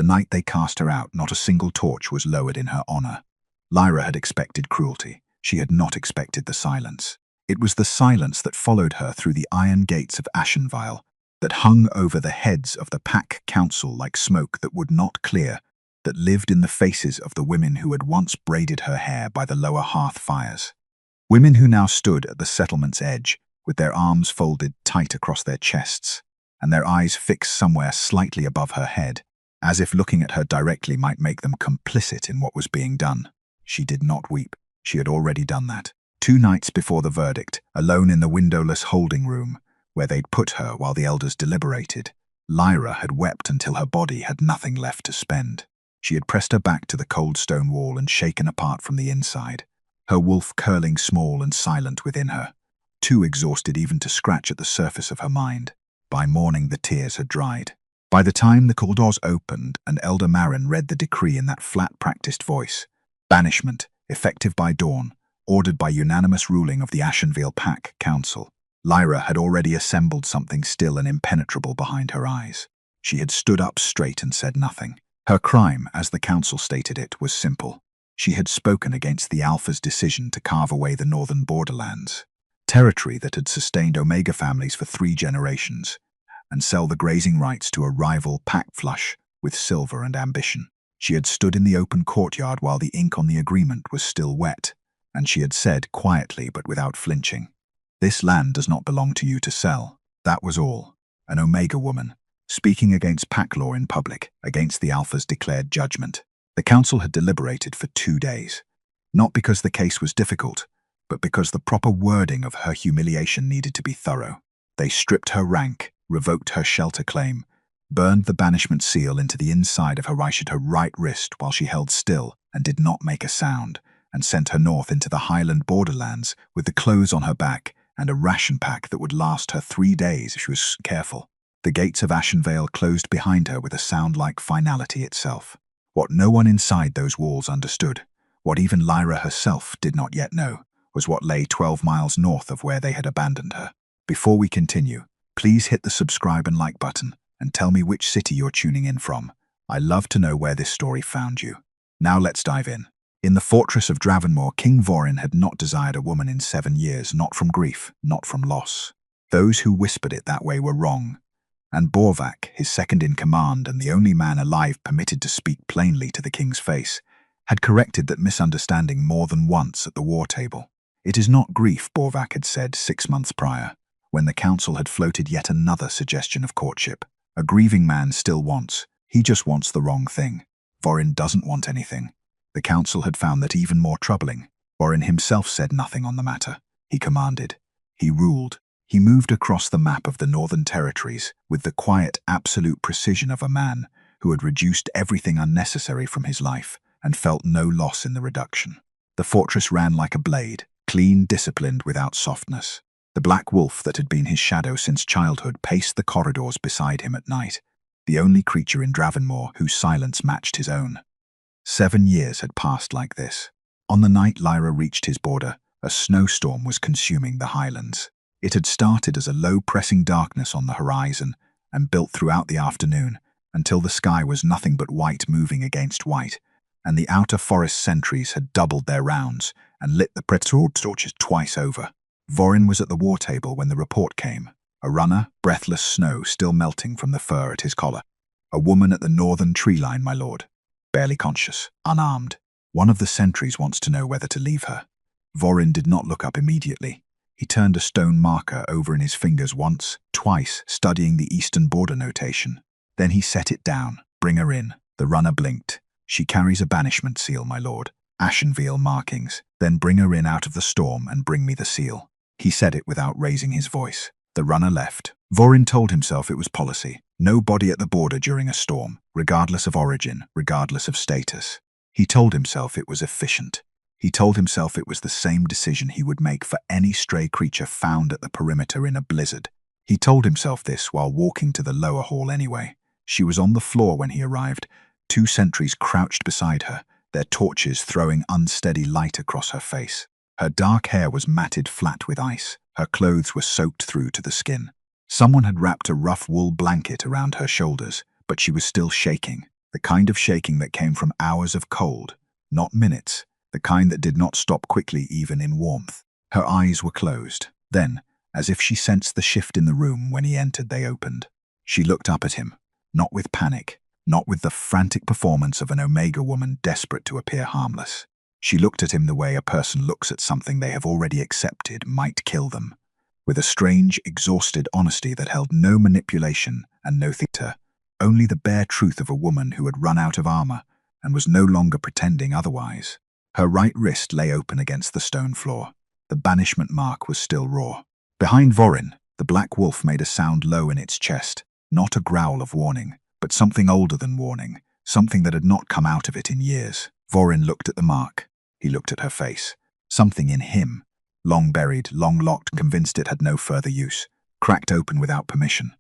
The night they cast her out, not a single torch was lowered in her honor. Lyra had expected cruelty. She had not expected the silence. It was the silence that followed her through the iron gates of Ashenvale, that hung over the heads of the Pack Council like smoke that would not clear, that lived in the faces of the women who had once braided her hair by the lower hearth fires. Women who now stood at the settlement's edge, with their arms folded tight across their chests, and their eyes fixed somewhere slightly above her head, as if looking at her directly might make them complicit in what was being done. She did not weep. She had already done that. 2 nights before the verdict, alone in the windowless holding room, where they'd put her while the elders deliberated, Lyra had wept until her body had nothing left to spend. She had pressed her back to the cold stone wall and shaken apart from the inside, her wolf curling small and silent within her, too exhausted even to scratch at the surface of her mind. By morning the tears had dried. By the time the court doors opened and Elder Marin read the decree in that flat, practiced voice, banishment, effective by dawn, ordered by unanimous ruling of the Ashenvale Pack Council, Lyra had already assembled something still and impenetrable behind her eyes. She had stood up straight and said nothing. Her crime, as the council stated it, was simple. She had spoken against the Alpha's decision to carve away the northern borderlands, territory that had sustained Omega families for 3 generations, and sell the grazing rights to a rival pack flush with silver and ambition. She had stood in the open courtyard while the ink on the agreement was still wet, and she had said quietly but without flinching, "This land does not belong to you to sell." That was all. An Omega woman, speaking against pack law in public, against the Alpha's declared judgment. The council had deliberated for 2 days, not because the case was difficult, but because the proper wording of her humiliation needed to be thorough. They stripped her rank, revoked her shelter claim, burned the banishment seal into the inside of her right wrist while she held still and did not make a sound, and sent her north into the highland borderlands with the clothes on her back and a ration pack that would last her 3 days if she was careful. The gates of Ashenvale closed behind her with a sound like finality itself. What no one inside those walls understood, what even Lyra herself did not yet know, was what lay 12 miles north of where they had abandoned her. Before we continue, please hit the subscribe and like button and tell me which city you're tuning in from. I love to know where this story found you. Now let's dive in. In the fortress of Dravenmore, King Vorin had not desired a woman in 7 years, not from grief, not from loss. Those who whispered it that way were wrong. And Borvak, his second-in-command and the only man alive permitted to speak plainly to the king's face, had corrected that misunderstanding more than once at the war table. "It is not grief," Borvak had said 6 months prior, when the council had floated yet another suggestion of courtship. "A grieving man still wants. He just wants the wrong thing. Vorin doesn't want anything." The council had found that even more troubling. Vorin himself said nothing on the matter. He commanded. He ruled. He moved across the map of the Northern Territories with the quiet, absolute precision of a man who had reduced everything unnecessary from his life and felt no loss in the reduction. The fortress ran like a blade, clean, disciplined, without softness. The black wolf that had been his shadow since childhood paced the corridors beside him at night, the only creature in Dravenmore whose silence matched his own. 7 years had passed like this. On the night Lyra reached his border, a snowstorm was consuming the highlands. It had started as a low, pressing darkness on the horizon and built throughout the afternoon until the sky was nothing but white moving against white, and the outer forest sentries had doubled their rounds and lit the pretor torches twice over. Vorin was at the war table when the report came, a runner, breathless snow still melting from the fur at his collar. "A woman at the northern tree line, my lord. Barely conscious, unarmed. One of the sentries wants to know whether to leave her." Vorin did not look up immediately. He turned a stone marker over in his fingers once, twice, studying the eastern border notation. Then he set it down. "Bring her in." The runner blinked. "She carries a banishment seal, my lord. Ashenvale markings. Then bring her in out of the storm and bring me the seal." He said it without raising his voice. The runner left. Vorin told himself it was policy. No body at the border during a storm, regardless of origin, regardless of status. He told himself it was efficient. He told himself it was the same decision he would make for any stray creature found at the perimeter in a blizzard. He told himself this while walking to the lower hall anyway. She was on the floor when he arrived. 2 sentries crouched beside her, their torches throwing unsteady light across her face. Her dark hair was matted flat with ice. Her clothes were soaked through to the skin. Someone had wrapped a rough wool blanket around her shoulders, but she was still shaking. the kind of shaking that came from hours of cold, not minutes, the kind that did not stop quickly even in warmth. Her eyes were closed. Then, as if she sensed the shift in the room when he entered, they opened. She looked up at him, not with panic, not with the frantic performance of an Omega woman desperate to appear harmless. She looked at him the way a person looks at something they have already accepted might kill them, with a strange, exhausted honesty that held no manipulation and no theater, only the bare truth of a woman who had run out of armor and was no longer pretending otherwise. Her right wrist lay open against the stone floor. The banishment mark was still raw. Behind Vorin, the black wolf made a sound low in its chest, not a growl of warning, but something older than warning, something that had not come out of it in years. Vorin looked at the mark. He looked at her face. Something in him, long buried, long locked, convinced it had no further use, cracked open without permission.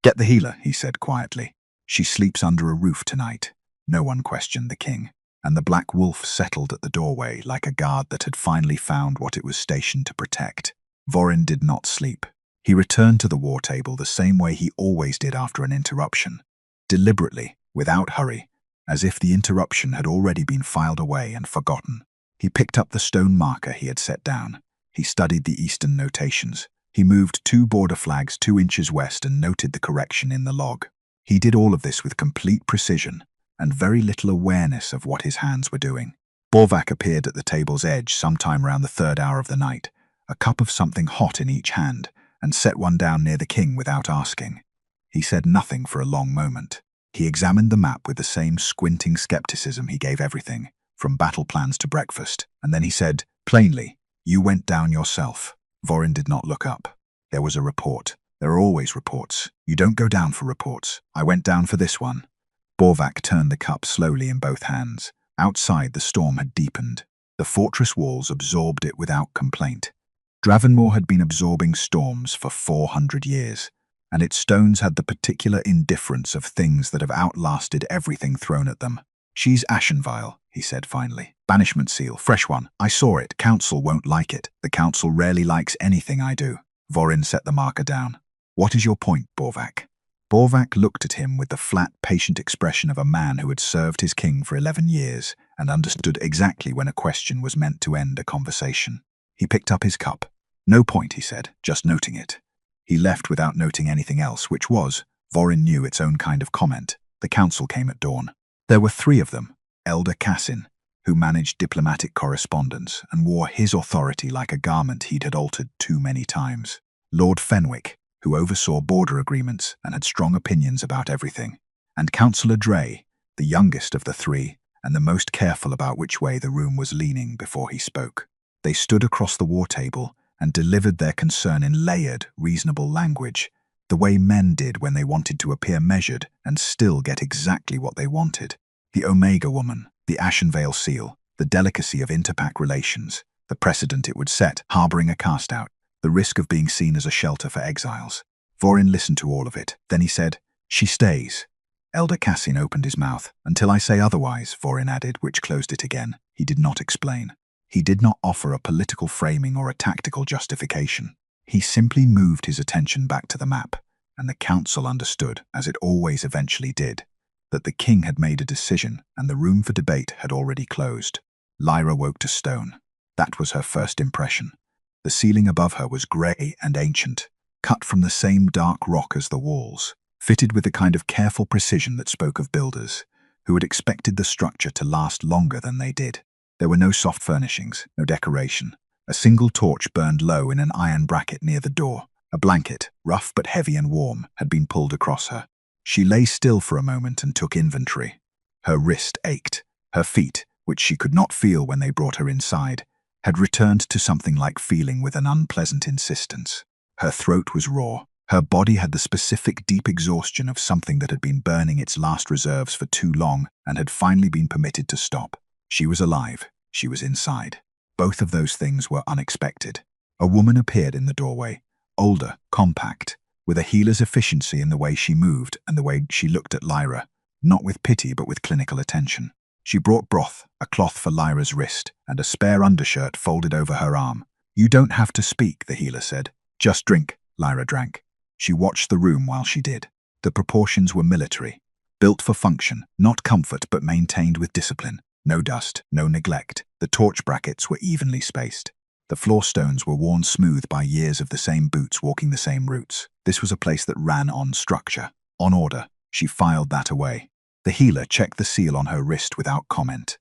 "Get the healer," he said quietly. "She sleeps under a roof tonight." No one questioned the king, and the black wolf settled at the doorway like a guard that had finally found what it was stationed to protect. Vorin did not sleep. He returned to the war table the same way he always did after an interruption, deliberately, without hurry, as if the interruption had already been filed away and forgotten. He picked up the stone marker he had set down. He studied the Eastern notations. He moved 2 border flags 2 inches west and noted the correction in the log. He did all of this with complete precision and very little awareness of what his hands were doing. Borvak appeared at the table's edge sometime around the 3rd hour of the night, a cup of something hot in each hand, and set one down near the king without asking. He said nothing for a long moment. He examined the map with the same squinting skepticism he gave everything, from battle plans to breakfast, and then he said, plainly, "You went down yourself." Vorin did not look up. There was a report. There are always reports. You don't go down for reports. I went down for this one. Borvak turned the cup slowly in both hands. Outside, the storm had deepened. The fortress walls absorbed it without complaint. Dravenmore had been absorbing storms for 400 years, and its stones had the particular indifference of things that have outlasted everything thrown at them. "She's ashen vial," he said finally. "Banishment seal, fresh one. I saw it. Council won't like it. The council rarely likes anything I do." Vorin set the marker down. "What is your point, Borvak?" Borvak looked at him with the flat, patient expression of a man who had served his king for 11 years and understood exactly when a question was meant to end a conversation. He picked up his cup. "No point," he said, "just noting it." He left without noting anything else, which was, Vorin knew, its own kind of comment. The council came at dawn. There were 3 of them. Elder Cassin, who managed diplomatic correspondence and wore his authority like a garment he'd had altered too many times. Lord Fenwick, who oversaw border agreements and had strong opinions about everything. And Councillor Dre, the youngest of the 3, and the most careful about which way the room was leaning before he spoke. They stood across the war table and delivered their concern in layered, reasonable language, the way men did when they wanted to appear measured and still get exactly what they wanted. The Omega woman, the Ashen Veil seal, the delicacy of interpack relations, the precedent it would set, harboring a cast-out, the risk of being seen as a shelter for exiles. Vorin listened to all of it. Then he said, "She stays." Elder Cassin opened his mouth. "Until I say otherwise," Vorin added, which closed it again. He did not explain. He did not offer a political framing or a tactical justification. He simply moved his attention back to the map, and the council understood, as it always eventually did, that the king had made a decision and the room for debate had already closed. Lyra woke to stone. That was her first impression. The ceiling above her was grey and ancient, cut from the same dark rock as the walls, fitted with the kind of careful precision that spoke of builders, who had expected the structure to last longer than they did. There were no soft furnishings, no decoration. A single torch burned low in an iron bracket near the door. A blanket, rough but heavy and warm, had been pulled across her. She lay still for a moment and took inventory. Her wrist ached. Her feet, which she could not feel when they brought her inside, had returned to something like feeling with an unpleasant insistence. Her throat was raw. Her body had the specific deep exhaustion of something that had been burning its last reserves for too long and had finally been permitted to stop. She was alive. She was inside. Both of those things were unexpected. A woman appeared in the doorway, older, compact, with a healer's efficiency in the way she moved and the way she looked at Lyra, not with pity but with clinical attention. She brought broth, a cloth for Lyra's wrist, and a spare undershirt folded over her arm. "You don't have to speak," the healer said. "Just drink." Lyra drank. She watched the room while she did. The proportions were military. Built for function, not comfort but maintained with discipline. No dust, no neglect. The torch brackets were evenly spaced. The floor stones were worn smooth by years of the same boots walking the same routes. This was a place that ran on structure, on order. She filed that away. The healer checked the seal on her wrist without comment,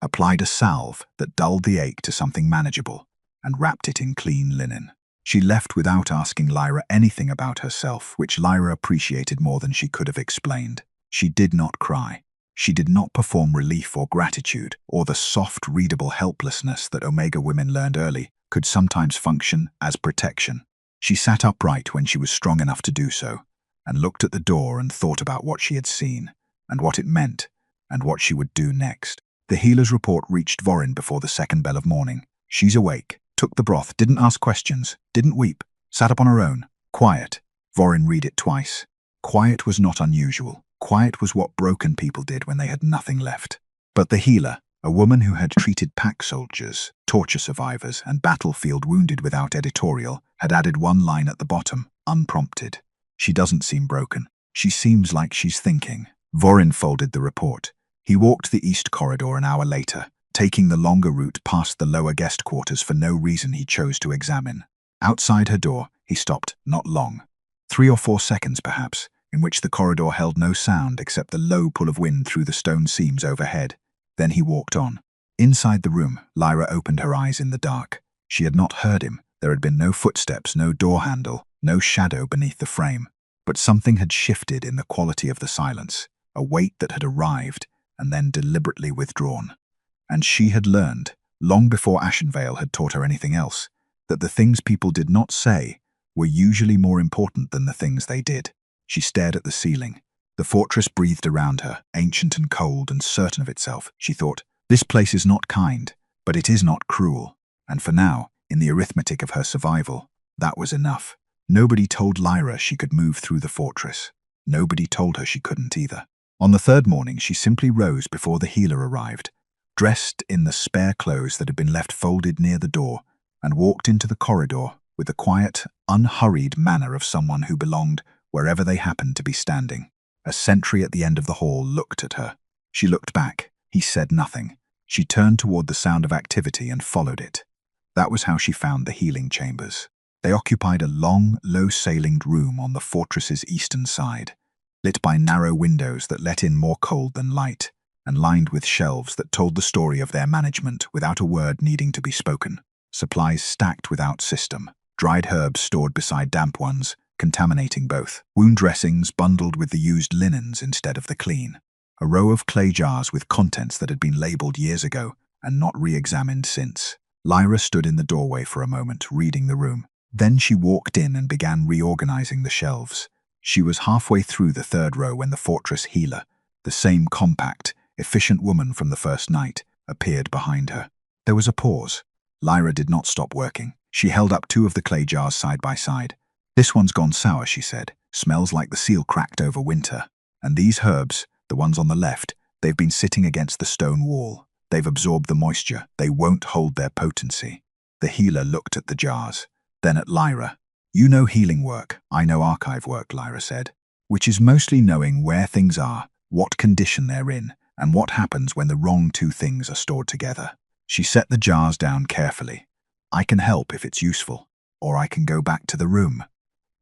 applied a salve that dulled the ache to something manageable, and wrapped it in clean linen. She left without asking Lyra anything about herself, which Lyra appreciated more than she could have explained. She did not cry. She did not perform relief or gratitude, or the soft, readable helplessness that Omega women learned early could sometimes function as protection. She sat upright when she was strong enough to do so, and looked at the door and thought about what she had seen, and what it meant, and what she would do next. The healer's report reached Vorin before the second bell of morning. She's awake, took the broth, didn't ask questions, didn't weep, sat up on her own. Quiet. Vorin read it twice. Quiet was not unusual. Quiet was what broken people did when they had nothing left. But the healer, a woman who had treated pack soldiers, torture survivors, and battlefield wounded without editorial, had added one line at the bottom, unprompted. She doesn't seem broken. She seems like she's thinking. Vorin folded the report. He walked the east corridor an hour later, taking the longer route past the lower guest quarters for no reason he chose to examine. Outside her door, he stopped, not long. 3 or 4 seconds, perhaps, in which the corridor held no sound except the low pull of wind through the stone seams overhead. Then he walked on. Inside the room, Lyra opened her eyes in the dark. She had not heard him. There had been no footsteps, no door handle, no shadow beneath the frame. But something had shifted in the quality of the silence, a weight that had arrived and then deliberately withdrawn. And she had learned, long before Ashenvale had taught her anything else, that the things people did not say were usually more important than the things they did. She stared at the ceiling. The fortress breathed around her, ancient and cold and certain of itself. She thought, this place is not kind, but it is not cruel. And for now, in the arithmetic of her survival, that was enough. Nobody told Lyra she could move through the fortress. Nobody told her she couldn't either. On the third morning, she simply rose before the healer arrived, dressed in the spare clothes that had been left folded near the door, and walked into the corridor with the quiet, unhurried manner of someone who belonged wherever they happened to be standing. A sentry at the end of the hall looked at her. She looked back. He said nothing. She turned toward the sound of activity and followed it. That was how she found the healing chambers. They occupied a long, low-ceilinged room on the fortress's eastern side, lit by narrow windows that let in more cold than light, and lined with shelves that told the story of their management without a word needing to be spoken. Supplies stacked without system, dried herbs stored beside damp ones, contaminating both, wound dressings bundled with the used linens instead of the clean, a row of clay jars with contents that had been labeled years ago and not re-examined since. Lyra stood in the doorway for a moment, reading the room. Then she walked in and began reorganizing the shelves. She was halfway through the third row when the fortress healer, the same compact, efficient woman from the first night, appeared behind her. There was a pause. Lyra did not stop working. She held up 2 of the clay jars side by side. This one's gone sour, she said. Smells like the seal cracked over winter. And these herbs, the ones on the left, they've been sitting against the stone wall. They've absorbed the moisture. They won't hold their potency. The healer looked at the jars, then at Lyra. You know healing work. I know archive work, Lyra said, which is mostly knowing where things are, what condition they're in, and what happens when the wrong 2 things are stored together. She set the jars down carefully. I can help if it's useful, or I can go back to the room.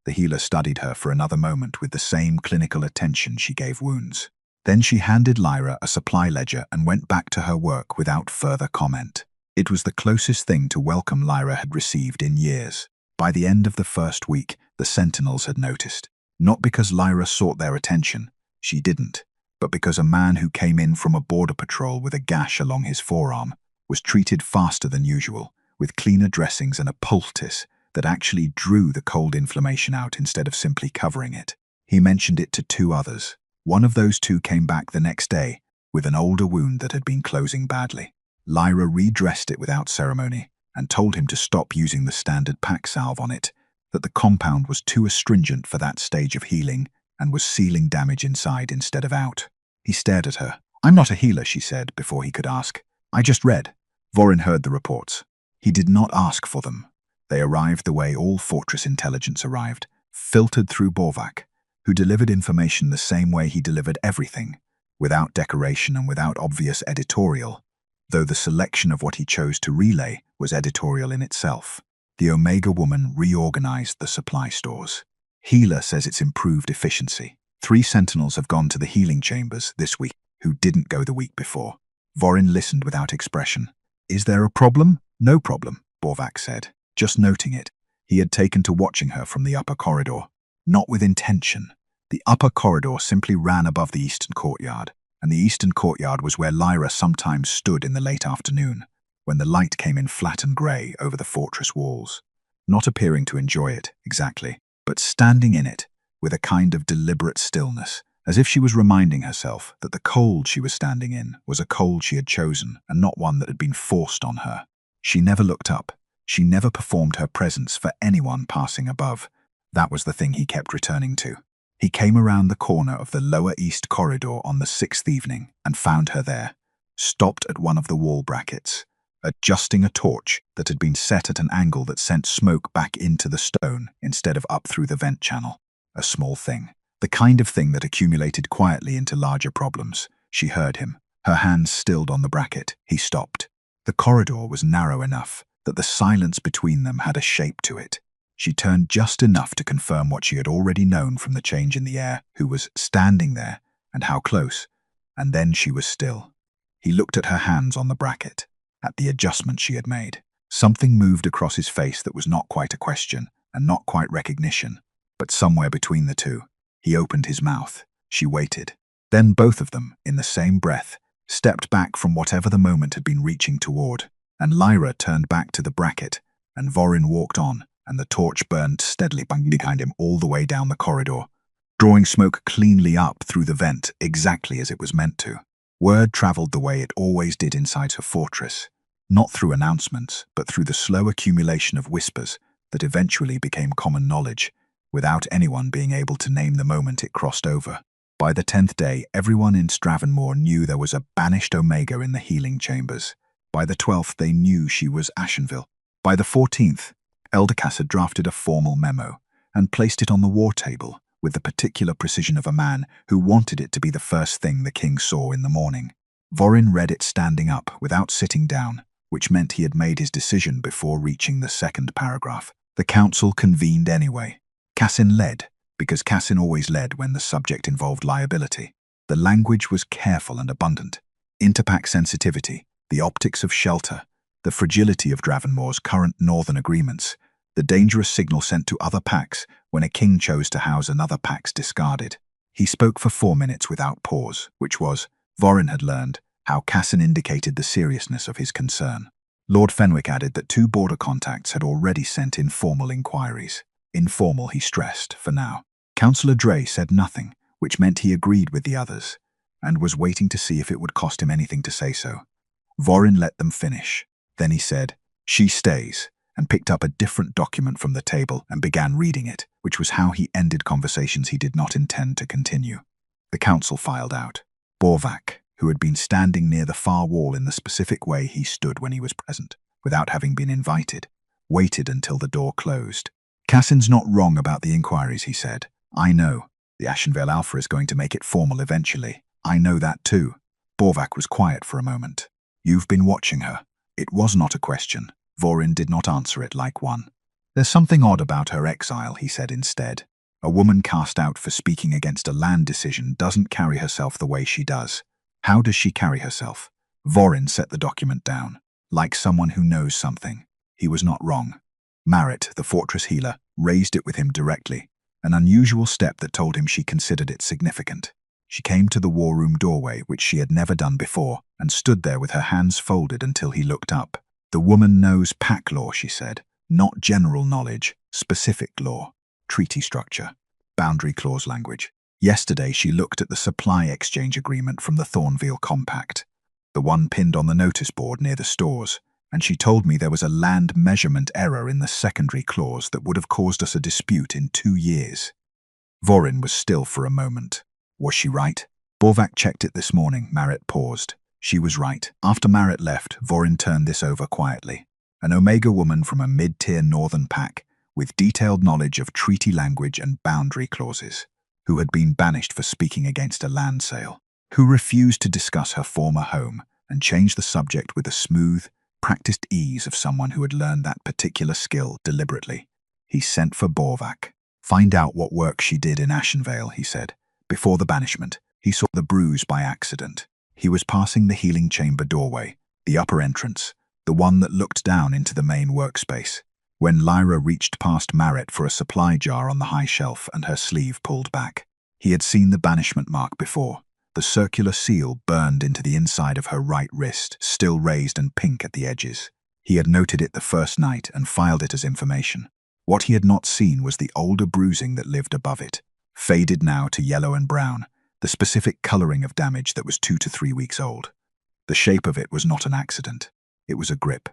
The healer studied her for another moment with the same clinical attention she gave wounds. Then she handed Lyra a supply ledger and went back to her work without further comment. It was the closest thing to welcome Lyra had received in years. By the end of the first week, the sentinels had noticed. Not because Lyra sought their attention, she didn't, but because a man who came in from a border patrol with a gash along his forearm was treated faster than usual, with cleaner dressings and a poultice that actually drew the cold inflammation out instead of simply covering it. He mentioned it to 2 others. One of those 2 came back the next day with an older wound that had been closing badly. Lyra redressed it without ceremony and told him to stop using the standard pack salve on it, that the compound was too astringent for that stage of healing and was sealing damage inside instead of out. He stared at her. I'm not a healer, she said before he could ask. I just read. Vorin heard the reports. He did not ask for them. They arrived the way all fortress intelligence arrived, filtered through Borvac, who delivered information the same way he delivered everything, without decoration and without obvious editorial, though the selection of what he chose to relay was editorial in itself. The Omega woman reorganized the supply stores. Healer says it's improved efficiency. 3 sentinels have gone to the healing chambers this week who didn't go the week before. Vorin listened without expression. Is there a problem? No problem, Borvac said, just noting it. He had taken to watching her from the upper corridor. Not with intention. The upper corridor simply ran above the eastern courtyard, and the eastern courtyard was where Lyra sometimes stood in the late afternoon, when the light came in flat and grey over the fortress walls, not appearing to enjoy it, exactly, but standing in it, with a kind of deliberate stillness, as if she was reminding herself that the cold she was standing in was a cold she had chosen and not one that had been forced on her. She never looked up. She never performed her presence for anyone passing above. That was the thing he kept returning to. He came around the corner of the lower east corridor on the 6th evening and found her there, stopped at one of the wall brackets, adjusting a torch that had been set at an angle that sent smoke back into the stone instead of up through the vent channel. A small thing. The kind of thing that accumulated quietly into larger problems. She heard him. Her hands stilled on the bracket. He stopped. The corridor was narrow enough that the silence between them had a shape to it. She turned just enough to confirm what she had already known from the change in the air, who was standing there, and how close. And then she was still. He looked at her hands on the bracket, at the adjustment she had made. Something moved across his face that was not quite a question, and not quite recognition, but somewhere between the two. He opened his mouth. She waited. Then both of them, in the same breath, stepped back from whatever the moment had been reaching toward, and Lyra turned back to the bracket, and Vorin walked on, and the torch burned steadily behind him all the way down the corridor, drawing smoke cleanly up through the vent exactly as it was meant to. Word traveled the way it always did inside her fortress, not through announcements, but through the slow accumulation of whispers that eventually became common knowledge, without anyone being able to name the moment it crossed over. By the 10th day, everyone in Stravenmore knew there was a banished Omega in the healing chambers. By the 12th, they knew she was Ashenville. By the 14th, Eldercass had drafted a formal memo and placed it on the war table with the particular precision of a man who wanted it to be the first thing the king saw in the morning. Vorin read it standing up without sitting down, which meant he had made his decision before reaching the 2nd paragraph. The council convened anyway. Cassin led, because Cassin always led when the subject involved liability. The language was careful and abundant. Interpack sensitivity, the optics of shelter, the fragility of Dravenmore's current northern agreements, the dangerous signal sent to other packs when a king chose to house another pack's discarded. He spoke for 4 minutes without pause, which was, Vorin had learned, how Cassin indicated the seriousness of his concern. Lord Fenwick added that 2 border contacts had already sent in formal inquiries. Informal, he stressed, for now. Councillor Dre said nothing, which meant he agreed with the others, and was waiting to see if it would cost him anything to say so. Vorin let them finish. Then he said, "She stays," and picked up a different document from the table and began reading it, which was how he ended conversations he did not intend to continue. The council filed out. Borvac, who had been standing near the far wall in the specific way he stood when he was present, without having been invited, waited until the door closed. "Cassin's not wrong about the inquiries," he said. "I know. The Ashenvale Alpha is going to make it formal eventually. I know that too." Borvac was quiet for a moment. "You've been watching her." It was not a question. Vorin did not answer it like one. "There's something odd about her exile," he said instead. "A woman cast out for speaking against a land decision doesn't carry herself the way she does." "How does she carry herself?" Vorin set the document down. "Like someone who knows something." He was not wrong. Marit, the fortress healer, raised it with him directly, an unusual step that told him she considered it significant. She came to the war room doorway, which she had never done before, and stood there with her hands folded until he looked up. "The woman knows pack law," she said. "Not general knowledge, specific law, treaty structure, boundary clause language. Yesterday she looked at the supply exchange agreement from the Thornville Compact, the one pinned on the notice board near the stores, and she told me there was a land measurement error in the secondary clause that would have caused us a dispute in 2 years." Vorin was still for a moment. "Was she right?" "Borvac checked it this morning." Marit paused. "She was right." After Marit left, Vorin turned this over quietly. An Omega woman from a mid-tier northern pack, with detailed knowledge of treaty language and boundary clauses, who had been banished for speaking against a land sale, who refused to discuss her former home and changed the subject with the smooth, practiced ease of someone who had learned that particular skill deliberately. He sent for Borvac. "Find out what work she did in Ashenvale," he said. Before the banishment, he saw the bruise by accident. He was passing the healing chamber doorway, the upper entrance, the one that looked down into the main workspace, when Lyra reached past Marit for a supply jar on the high shelf and her sleeve pulled back. He had seen the banishment mark before, the circular seal burned into the inside of her right wrist, still raised and pink at the edges. He had noted it the first night and filed it as information. What he had not seen was the older bruising that lived above it, faded now to yellow and brown, the specific coloring of damage that was 2 to 3 weeks old. The shape of it was not an accident. It was a grip.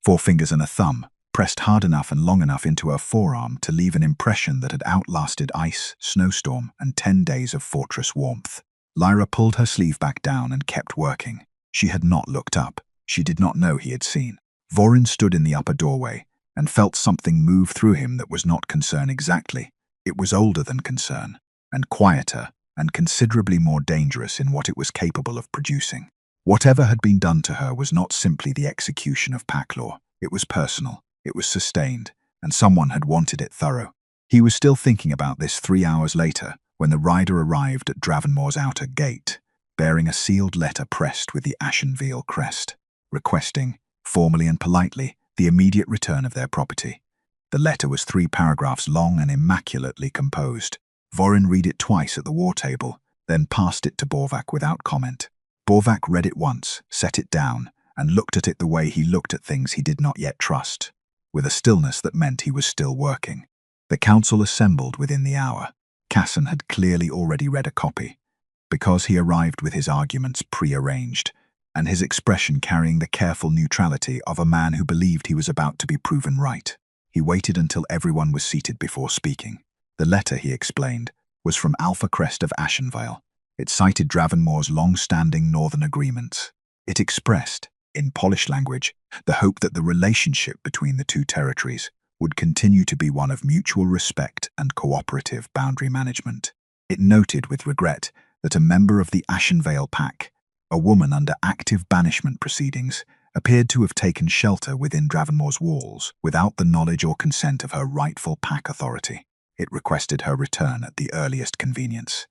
4 fingers and a thumb, pressed hard enough and long enough into her forearm to leave an impression that had outlasted ice, snowstorm, and 10 days of fortress warmth. Lyra pulled her sleeve back down and kept working. She had not looked up. She did not know he had seen. Vorin stood in the upper doorway and felt something move through him that was not concern exactly. It was older than concern, and quieter, and considerably more dangerous in what it was capable of producing. Whatever had been done to her was not simply the execution of pack law. It was personal. It was sustained, and someone had wanted it thorough. He was still thinking about this 3 hours later, when the rider arrived at Dravenmoor's outer gate, bearing a sealed letter pressed with the Ashenvale crest, requesting, formally and politely, the immediate return of their property. The letter was 3 paragraphs long and immaculately composed. Vorin read it twice at the war table, then passed it to Borvac without comment. Borvac read it once, set it down, and looked at it the way he looked at things he did not yet trust, with a stillness that meant he was still working. The council assembled within the hour. Casson had clearly already read a copy, because he arrived with his arguments pre-arranged, and his expression carrying the careful neutrality of a man who believed he was about to be proven right. He waited until everyone was seated before speaking. The letter, he explained, was from Alpha Crest of Ashenvale. It cited Dravenmoor's long-standing northern agreements. It expressed, in polished language, the hope that the relationship between the 2 territories would continue to be one of mutual respect and cooperative boundary management. It noted with regret that a member of the Ashenvale pack, a woman under active banishment proceedings, appeared to have taken shelter within Dravenmoor's walls without the knowledge or consent of her rightful pack authority. It requested her return at the earliest convenience.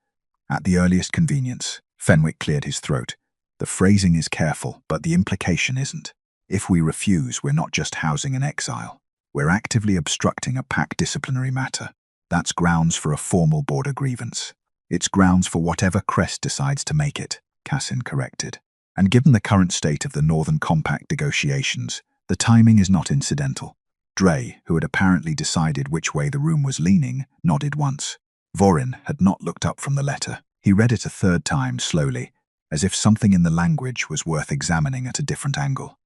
At the earliest convenience, Fenwick cleared his throat. The phrasing is careful, but the implication isn't. If we refuse, we're not just housing an exile. We're actively obstructing a pack disciplinary matter. That's grounds for a formal border grievance. It's grounds for whatever Crest decides to make it, Cassin corrected. And given the current state of the Northern Compact negotiations, the timing is not incidental. Dre, who had apparently decided which way the room was leaning, nodded once. Vorin had not looked up from the letter. He read it a 3rd time slowly, as if something in the language was worth examining at a different angle.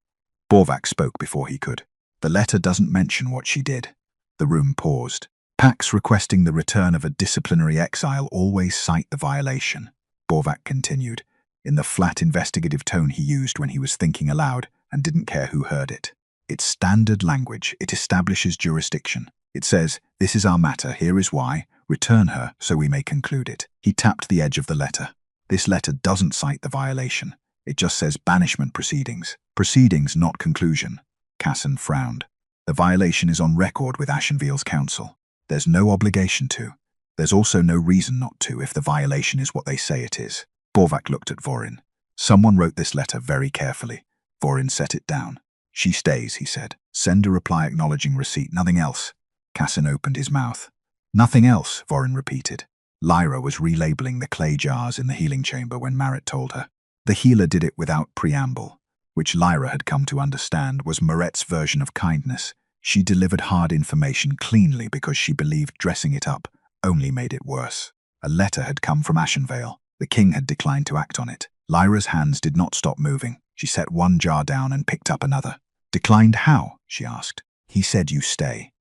Borvac spoke before he could. The letter doesn't mention what she did. The room paused. Packs requesting the return of a disciplinary exile always cite the violation, Borvac continued, in the flat investigative tone he used when he was thinking aloud and didn't care who heard it. It's standard language. It establishes jurisdiction. It says, "This is our matter, here is why. Return her so we may conclude it." He tapped the edge of the letter. This letter doesn't cite the violation. It just says banishment proceedings. Proceedings, not conclusion. Casson frowned. The violation is on record with Ashenvale's council. There's no obligation to. There's also no reason not to if the violation is what they say it is. Borvac looked at Vorin. Someone wrote this letter very carefully. Vorin set it down. "She stays," he said. "Send a reply acknowledging receipt, nothing else." Casson opened his mouth. "Nothing else," Vorin repeated. Lyra was relabeling the clay jars in the healing chamber when Marit told her. The healer did it without preamble, which Lyra had come to understand was Maret's version of kindness. She delivered hard information cleanly because she believed dressing it up only made it worse. A letter had come from Ashenvale. The king had declined to act on it. Lyra's hands did not stop moving. She set one jar down and picked up another. "Declined how?" she asked. "He said you stay."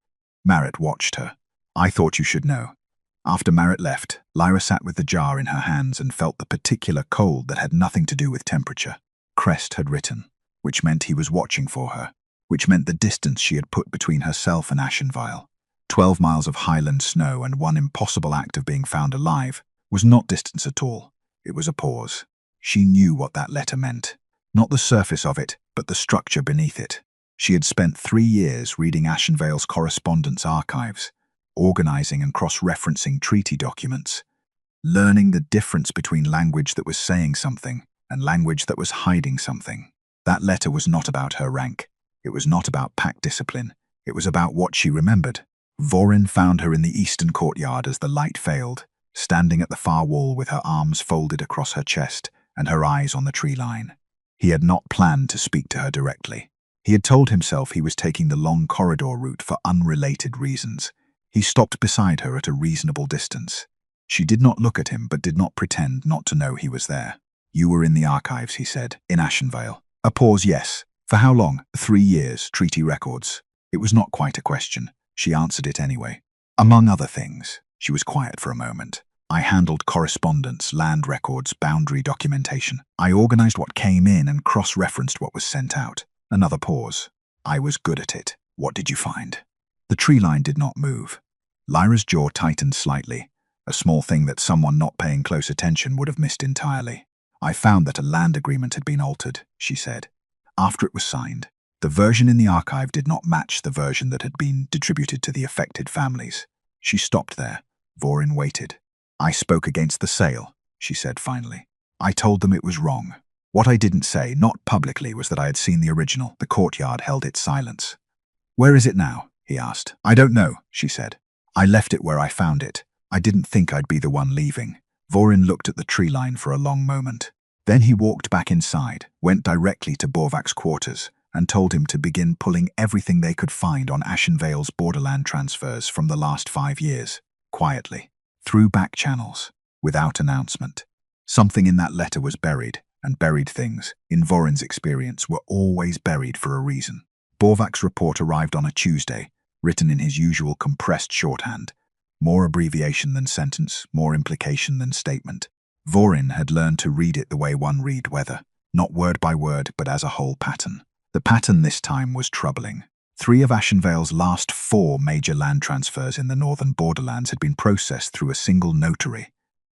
Marit watched her. "I thought you should know." After Marit left, Lyra sat with the jar in her hands and felt the particular cold that had nothing to do with temperature. Crest had written, which meant he was watching for her, which meant the distance she had put between herself and Ashenvale. 12 miles of highland snow and one impossible act of being found alive was not distance at all. It was a pause. She knew what that letter meant. Not the surface of it, but the structure beneath it. She had spent 3 years reading Ashenvale's correspondence archives, organizing and cross-referencing treaty documents, learning the difference between language that was saying something and language that was hiding something. That letter was not about her rank. It was not about pack discipline. It was about what she remembered. Vorin found her in the eastern courtyard as the light failed, standing at the far wall with her arms folded across her chest and her eyes on the tree line. He had not planned to speak to her directly. He had told himself he was taking the long corridor route for unrelated reasons. He stopped beside her at a reasonable distance. She did not look at him but did not pretend not to know he was there. "You were in the archives," he said, "in Ashenvale." A pause, yes. "For how long?" 3 years, treaty records. It was not quite a question. She answered it anyway. "Among other things." She was quiet for a moment. "I handled correspondence, land records, boundary documentation. I organized what came in and cross-referenced what was sent out." Another pause. "I was good at it. What did you find?" The tree line did not move. Lyra's jaw tightened slightly, a small thing that someone not paying close attention would have missed entirely. "I found that a land agreement had been altered," she said, "after it was signed. The version in the archive did not match the version that had been distributed to the affected families." She stopped there. Vorin waited. "I spoke against the sale," she said finally. "I told them it was wrong. What I didn't say, not publicly, was that I had seen the original. The courtyard held its silence." "Where is it now?" he asked. "I don't know," she said. "I left it where I found it. I didn't think I'd be the one leaving." Vorin looked at the tree line for a long moment. Then he walked back inside, went directly to Borvak's quarters, and told him to begin pulling everything they could find on Ashenvale's borderland transfers from the last 5 years, quietly, through back channels, without announcement. Something in that letter was buried, and buried things, in Vorin's experience, were always buried for a reason. Borvak's report arrived on a Tuesday, written in his usual compressed shorthand. More abbreviation than sentence, more implication than statement. Vorin had learned to read it the way one read weather, not word by word, but as a whole pattern. The pattern this time was troubling. 3 of Ashenvale's last 4 major land transfers in the northern borderlands had been processed through a single notary.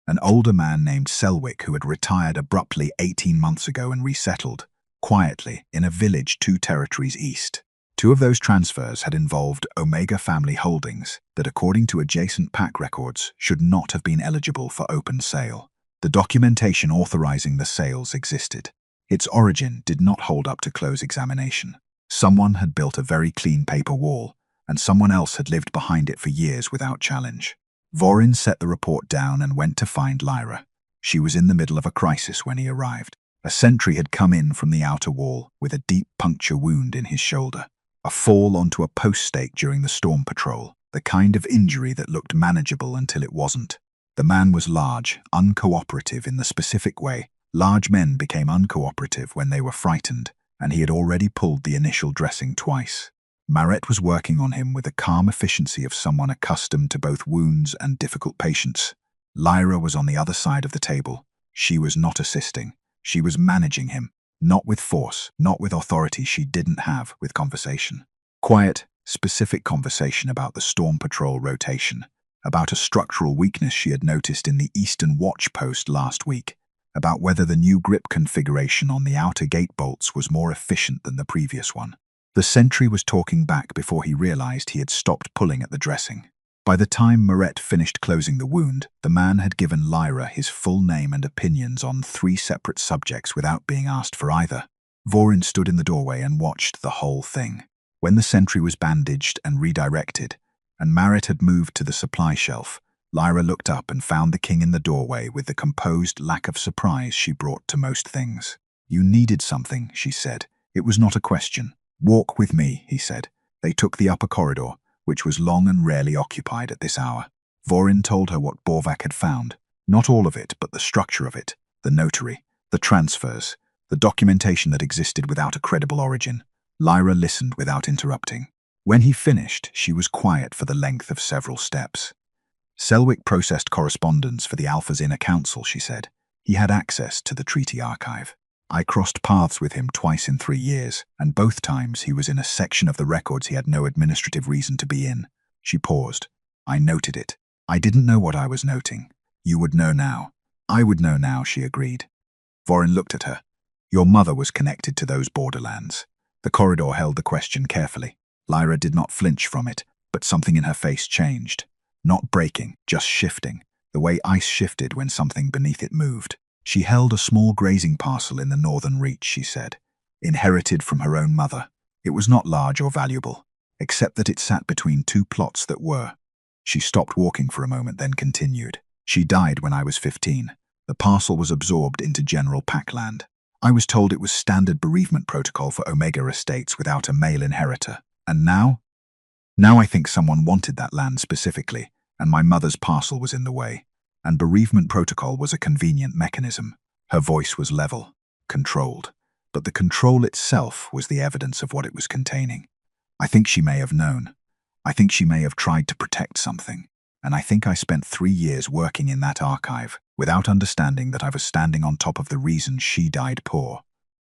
An older man named Selwick, who had retired abruptly 18 months ago and resettled, quietly, in a village 2 territories east. 2 of those transfers had involved Omega family holdings that, according to adjacent pack records, should not have been eligible for open sale. The documentation authorizing the sales existed. Its origin did not hold up to close examination. Someone had built a very clean paper wall, and someone else had lived behind it for years without challenge. Vorin set the report down and went to find Lyra. She was in the middle of a crisis when he arrived. A sentry had come in from the outer wall with a deep puncture wound in his shoulder. A fall onto a post stake during the storm patrol, the kind of injury that looked manageable until it wasn't. The man was large, uncooperative in the specific way. Large men became uncooperative when they were frightened, and he had already pulled the initial dressing twice. Maret was working on him with the calm efficiency of someone accustomed to both wounds and difficult patients. Lyra was on the other side of the table. She was not assisting. She was managing him, not with force, not with authority she didn't have, with conversation. Quiet, specific conversation about the storm patrol rotation, about a structural weakness she had noticed in the eastern watch post last week, about whether the new grip configuration on the outer gate bolts was more efficient than the previous one. The sentry was talking back before he realized he had stopped pulling at the dressing. By the time Maret finished closing the wound, the man had given Lyra his full name and opinions on 3 separate subjects without being asked for either. Vorin stood in the doorway and watched the whole thing. When the sentry was bandaged and redirected, and Maret had moved to the supply shelf, Lyra looked up and found the king in the doorway with the composed lack of surprise she brought to most things. "You needed something," she said. "It was not a question." "Walk with me," he said. They took the upper corridor, which was long and rarely occupied at this hour. Vorin told her what Borvak had found. Not all of it, but the structure of it, the notary, the transfers, the documentation that existed without a credible origin. Lyra listened without interrupting. When he finished, she was quiet for the length of several steps. "Selwick processed correspondence for the Alpha's inner council," she said. "He had access to the treaty archive. I crossed paths with him twice in 3 years, and both times he was in a section of the records he had no administrative reason to be in. She paused. I noted it. I didn't know what I was noting. You would know now. I would know now, she agreed. Vorin looked at her. Your mother was connected to those borderlands. The corridor held the question carefully. Lyra did not flinch from it, but something in her face changed. Not breaking, just shifting, the way ice shifted when something beneath it moved. She held a small grazing parcel in the northern reach, she said, inherited from her own mother. It was not large or valuable, except that it sat between two plots that were. She stopped walking for a moment, then continued. She died when I was 15. The parcel was absorbed into general packland. I was told it was standard bereavement protocol for Omega estates without a male inheritor. And now? Now I think someone wanted that land specifically, and my mother's parcel was in the way. And bereavement protocol was a convenient mechanism. Her voice was level, controlled. But the control itself was the evidence of what it was containing. I think she may have known. I think she may have tried to protect something. And I think I spent 3 years working in that archive, without understanding that I was standing on top of the reason she died poor.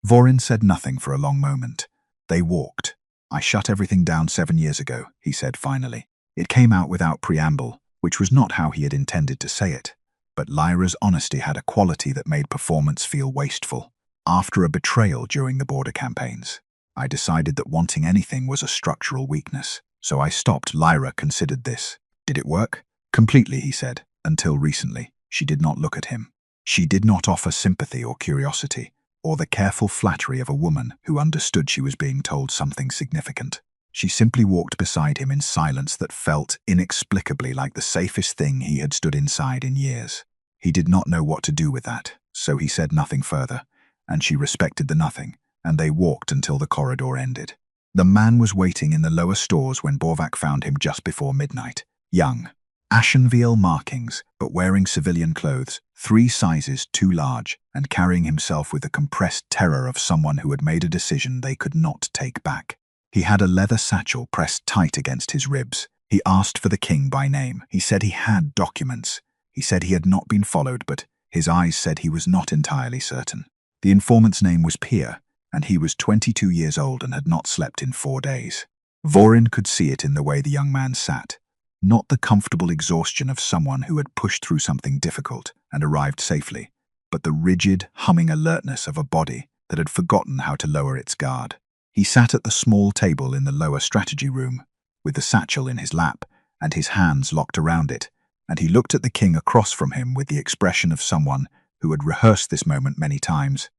Vorin said nothing for a long moment. They walked. I shut everything down 7 years ago, he said finally. It came out without preamble, which was not how he had intended to say it. But Lyra's honesty had a quality that made performance feel wasteful. After a betrayal during the border campaigns, I decided that wanting anything was a structural weakness. So I stopped. Lyra considered this. Did it work? Completely, he said. Until recently. She did not look at him. She did not offer sympathy or curiosity, or the careful flattery of a woman who understood she was being told something significant. She simply walked beside him in silence that felt inexplicably like the safest thing he had stood inside in years. He did not know what to do with that, so he said nothing further, and she respected the nothing, and they walked until the corridor ended. The man was waiting in the lower stores when Borvac found him just before midnight. Young, ashen-veil markings, but wearing civilian clothes, 3 sizes too large, and carrying himself with the compressed terror of someone who had made a decision they could not take back. He had a leather satchel pressed tight against his ribs. He asked for the king by name. He said he had documents. He said he had not been followed, but his eyes said he was not entirely certain. The informant's name was Pier, and he was 22 years old and had not slept in 4 days. Vorin could see it in the way the young man sat. Not the comfortable exhaustion of someone who had pushed through something difficult and arrived safely, but the rigid, humming alertness of a body that had forgotten how to lower its guard. He sat at the small table in the lower strategy room, with the satchel in his lap and his hands locked around it, and he looked at the king across from him with the expression of someone who had rehearsed this moment many times,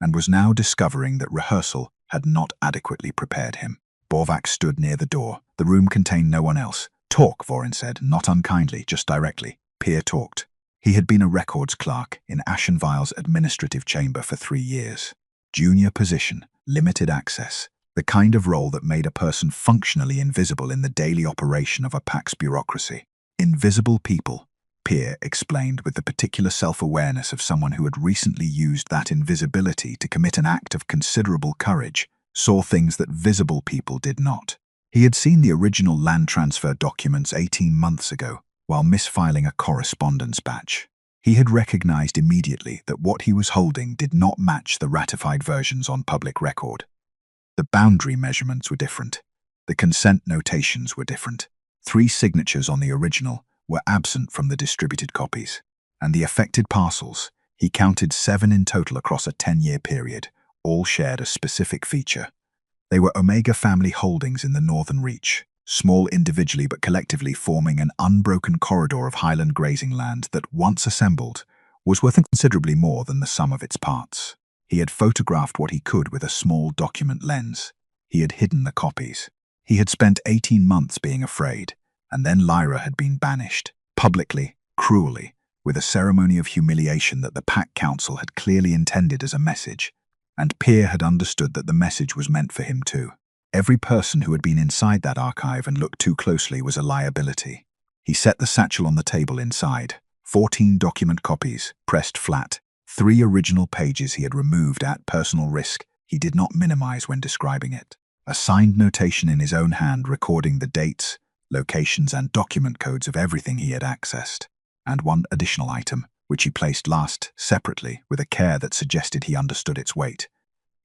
and was now discovering that rehearsal had not adequately prepared him. Borvac stood near the door. The room contained no one else. Talk, Vorin said, not unkindly, just directly. Pier talked. He had been a records clerk in Ashenvile's administrative chamber for 3 years. Junior position, limited access, the kind of role that made a person functionally invisible in the daily operation of a PAC's bureaucracy. Invisible people, Pier explained with the particular self-awareness of someone who had recently used that invisibility to commit an act of considerable courage, saw things that visible people did not. He had seen the original land transfer documents 18 months ago, while misfiling a correspondence batch. He had recognized immediately that what he was holding did not match the ratified versions on public record. The boundary measurements were different. The consent notations were different. 3 signatures on the original were absent from the distributed copies. And the affected parcels, he counted 7 in total across a 10-year period, all shared a specific feature. They were Omega family holdings in the northern reach, small individually but collectively forming an unbroken corridor of highland grazing land that, once assembled, was worth considerably more than the sum of its parts. He had photographed what he could with a small document lens. He had hidden the copies. He had spent 18 months being afraid, and then Lyra had been banished, publicly, cruelly, with a ceremony of humiliation that the Pack Council had clearly intended as a message. And Pier had understood that the message was meant for him too. Every person who had been inside that archive and looked too closely was a liability. He set the satchel on the table inside. 14 document copies, pressed flat. 3 original pages he had removed at personal risk. He did not minimize when describing it. A signed notation in his own hand recording the dates, locations, and document codes of everything he had accessed. And 1 additional item, which he placed last, separately, with a care that suggested he understood its weight.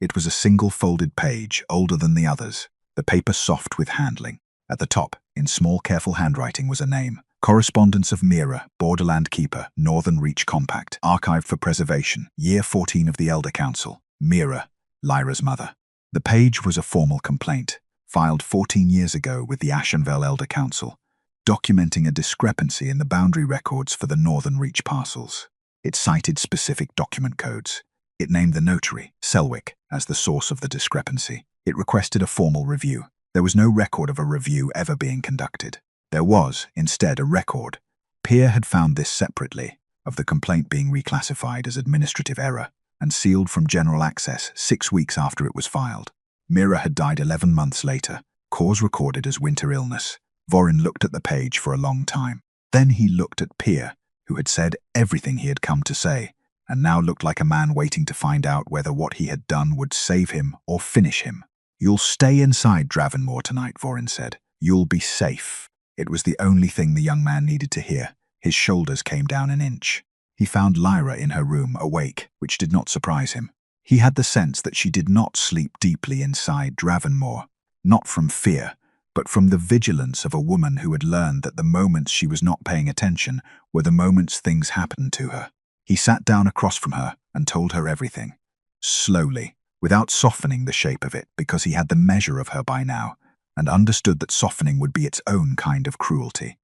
It was a single folded page, older than the others, the paper soft with handling. At the top, in small, careful handwriting, was a name. Correspondence of Mira, Borderland Keeper, Northern Reach Compact, archived for preservation, year 14 of the Elder Council. Mira, Lyra's mother. The page was a formal complaint, filed 14 years ago with the Ashenvale Elder Council, documenting a discrepancy in the boundary records for the Northern Reach parcels. It cited specific document codes. It named the notary, Selwick, as the source of the discrepancy. It requested a formal review. There was no record of a review ever being conducted. There was, instead, a record. Peer had found this separately, of the complaint being reclassified as administrative error and sealed from general access 6 weeks after it was filed. Mira had died 11 months later, cause recorded as winter illness. Vorin looked at the page for a long time. Then he looked at Peer, who had said everything he had come to say, and now looked like a man waiting to find out whether what he had done would save him or finish him. "You'll stay inside Dravenmore tonight," Vorin said. "You'll be safe." It was the only thing the young man needed to hear. His shoulders came down an inch. He found Lyra in her room, awake, which did not surprise him. He had the sense that she did not sleep deeply inside Dravenmore, not from fear, but from the vigilance of a woman who had learned that the moments she was not paying attention were the moments things happened to her. He sat down across from her and told her everything, slowly, without softening the shape of it, because he had the measure of her by now, and understood that softening would be its own kind of cruelty.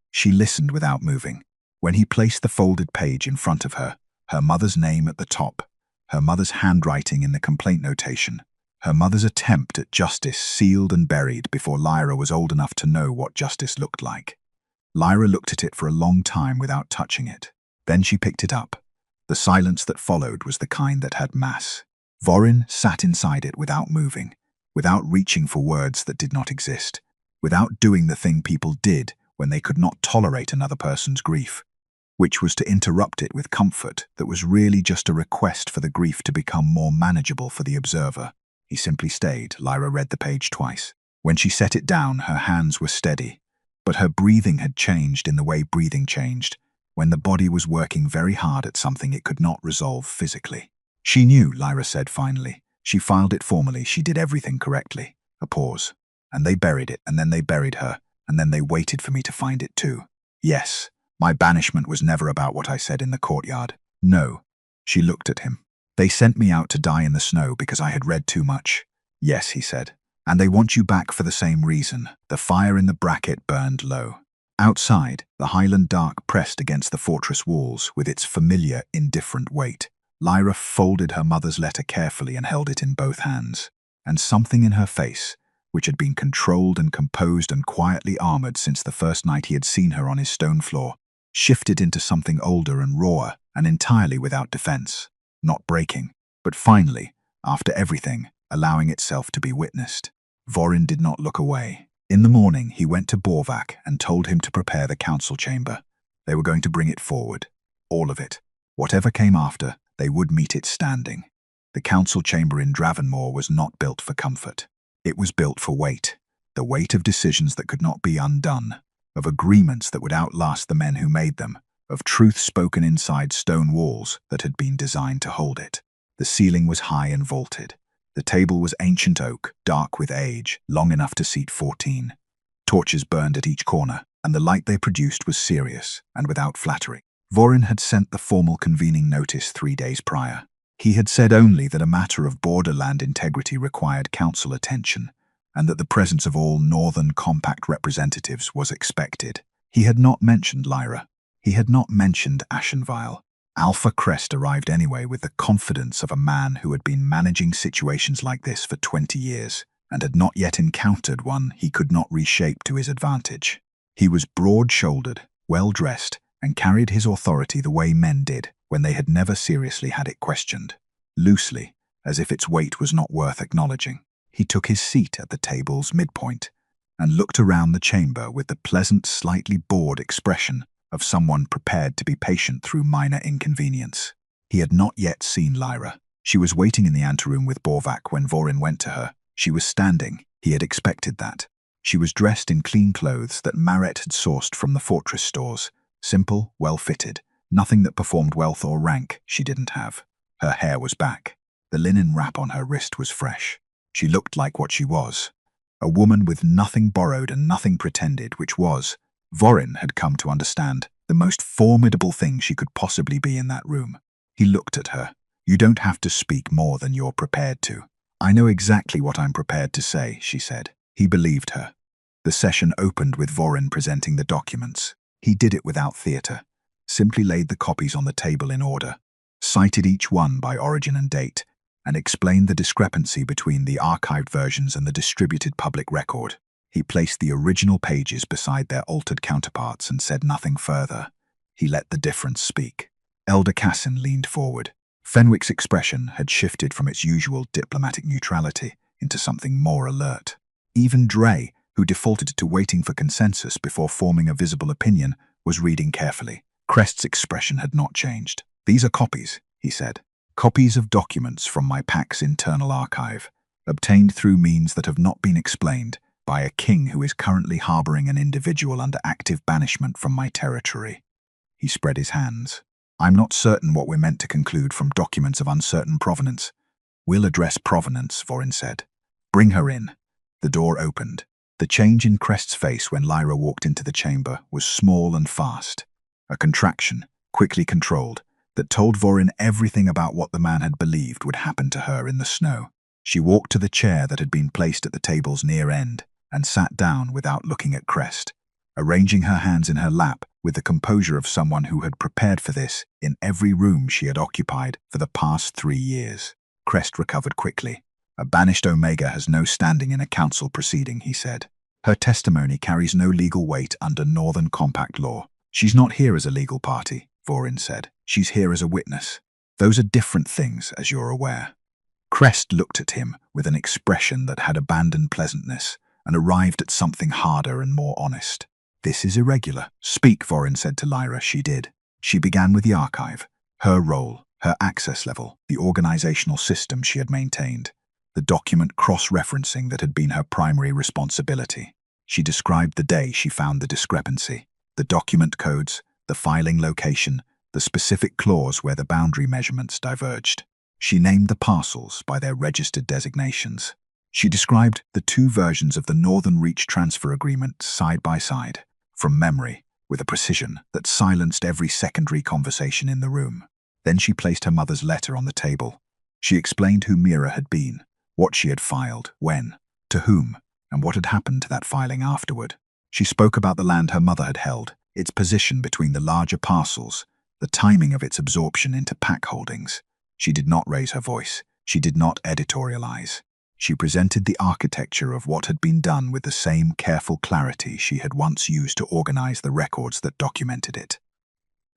She listened without moving. When he placed the folded page in front of her, her mother's name at the top, her mother's handwriting in the complaint notation, her mother's attempt at justice sealed and buried before Lyra was old enough to know what justice looked like. Lyra looked at it for a long time without touching it. Then she picked it up. The silence that followed was the kind that had mass. Vorin sat inside it without moving, without reaching for words that did not exist, without doing the thing people did when they could not tolerate another person's grief, which was to interrupt it with comfort that was really just a request for the grief to become more manageable for the observer. He simply stayed. Lyra read the page twice. When she set it down, her hands were steady, but her breathing had changed in the way breathing changed, when the body was working very hard at something it could not resolve physically. "She knew," Lyra said finally. "She filed it formally. She did everything correctly." A pause. "And they buried it, and then they buried her, and then they waited for me to find it too." "Yes. My banishment was never about what I said in the courtyard." "No." She looked at him. "They sent me out to die in the snow because I had read too much." "Yes," he said. "And they want you back for the same reason." The fire in the bracket burned low. Outside, the Highland dark pressed against the fortress walls with its familiar, indifferent weight. Lyra folded her mother's letter carefully and held it in both hands. And something in her face, which had been controlled and composed and quietly armored since the first night he had seen her on his stone floor, shifted into something older and rawer and entirely without defense, not breaking, but finally, after everything, allowing itself to be witnessed. Vorin did not look away. In the morning, he went to Borvac and told him to prepare the council chamber. They were going to bring it forward. All of it. Whatever came after, they would meet it standing. The council chamber in Dravenmore was not built for comfort. It was built for weight. The weight of decisions that could not be undone, of agreements that would outlast the men who made them, of truth spoken inside stone walls that had been designed to hold it. The ceiling was high and vaulted. The table was ancient oak, dark with age, long enough to seat 14. Torches burned at each corner, and the light they produced was serious and without flattery. Vorin had sent the formal convening notice 3 days prior. He had said only that a matter of borderland integrity required council attention, and that the presence of all Northern Compact representatives was expected. He had not mentioned Lyra. He had not mentioned Ashenvale. Alpha Crest arrived anyway with the confidence of a man who had been managing situations like this for 20 years and had not yet encountered one he could not reshape to his advantage. He was broad-shouldered, well-dressed, and carried his authority the way men did when they had never seriously had it questioned, loosely, as if its weight was not worth acknowledging. He took his seat at the table's midpoint and looked around the chamber with the pleasant, slightly bored expression of someone prepared to be patient through minor inconvenience. He had not yet seen Lyra. She was waiting in the anteroom with Borvac when Vorin went to her. She was standing. He had expected that. She was dressed in clean clothes that Maret had sourced from the fortress stores. Simple, well-fitted. Nothing that performed wealth or rank she didn't have. Her hair was back. The linen wrap on her wrist was fresh. She looked like what she was, A woman with nothing borrowed and nothing pretended, which was, Vorin had come to understand, the most formidable thing she could possibly be in that room. He looked at her. "You don't have to speak more than you're prepared to." "I know exactly what I'm prepared to say," she said. He believed her. The session opened with Vorin presenting the documents. He did it without theatre, simply laid the copies on the table in order, cited each one by origin and date, and explained the discrepancy between the archived versions and the distributed public record. He placed the original pages beside their altered counterparts and said nothing further. He let the difference speak. Elder Cassin leaned forward. Fenwick's expression had shifted from its usual diplomatic neutrality into something more alert. Even Dre, who defaulted to waiting for consensus before forming a visible opinion, was reading carefully. Crest's expression had not changed. "These are copies," he said. "Copies of documents from my pack's internal archive, obtained through means that have not been explained, by a king who is currently harboring an individual under active banishment from my territory." He spread his hands. "I'm not certain what we're meant to conclude from documents of uncertain provenance." "We'll address provenance," Vorin said. "Bring her in." The door opened. The change in Crest's face when Lyra walked into the chamber was small and fast. A contraction, quickly controlled, that told Vorin everything about what the man had believed would happen to her in the snow. She walked to the chair that had been placed at the table's near end and sat down without looking at Crest, arranging her hands in her lap with the composure of someone who had prepared for this in every room she had occupied for the past 3 years. Crest recovered quickly. "A banished Omega has no standing in a council proceeding," he said. "Her testimony carries no legal weight under Northern Compact law." "She's not here as a legal party," Vorin said. "She's here as a witness. Those are different things, as you're aware." Crest looked at him with an expression that had abandoned pleasantness and arrived at something harder and more honest. "This is irregular." "Speak," Vorin said to Lyra. She did. She began with the archive, her role, her access level, the organizational system she had maintained, the document cross-referencing that had been her primary responsibility. She described the day she found the discrepancy, the document codes, the filing location, the specific clause where the boundary measurements diverged. She named the parcels by their registered designations. She described the 2 versions of the Northern Reach Transfer Agreement side by side, from memory, with a precision that silenced every secondary conversation in the room. Then she placed her mother's letter on the table. She explained who Mira had been, what she had filed, when, to whom, and what had happened to that filing afterward. She spoke about the land her mother had held, its position between the larger parcels, the timing of its absorption into pack holdings. She did not raise her voice. She did not editorialize. She presented the architecture of what had been done with the same careful clarity she had once used to organize the records that documented it.